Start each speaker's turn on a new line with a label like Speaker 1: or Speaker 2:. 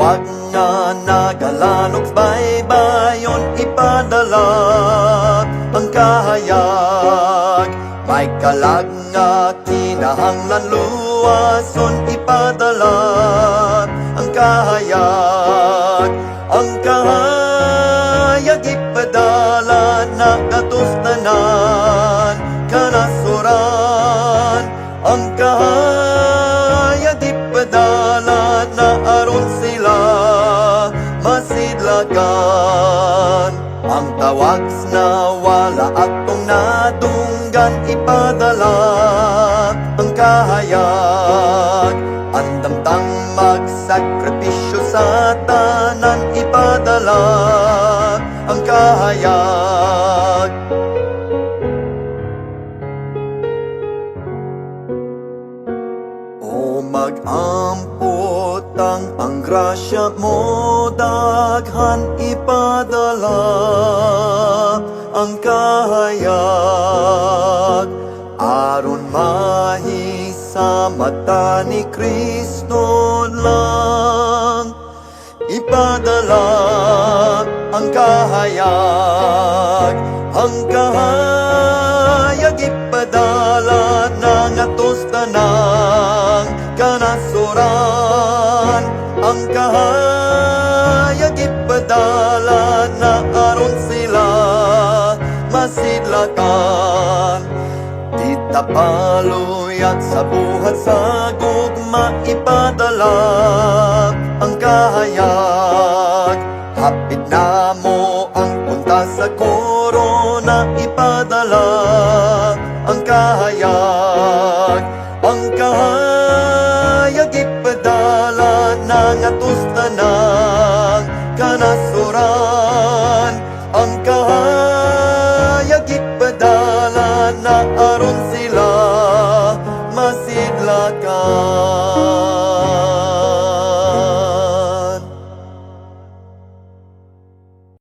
Speaker 1: tawag nga nagalanok baybayon ipadala ang kahayag. May kalag nga kinahanglan luwason ipadala ang kahayag. Ang kahayag ipadala na katustanan kanasuran. Ang kahayag ipadala na aron sila masidlakan. Ang tawag na wala atong nadunggan ipadala ang kahayag. Andamtang magsakripisyo sa tanan ipadala ang kahayag. O mag-ampotang ang grasya mo daghan ipadala ang kahayag. Aron mahi sa mata ni Kristo lang ipadala ang kahayag. Ang kahayag ipadala na ngatos tanang kanasuran. Ang kahayag ipadala na aron sila masidlakan. Di tapaluyat sa buhat sa gugma ipadala ang kahayag. Hapit na mo ang punta sa korona ipadala ang kahayag. Ang kahayag ipadala na ngatos tanang kanasuran. Ang kahayag ipadala na aron sila masidlakan.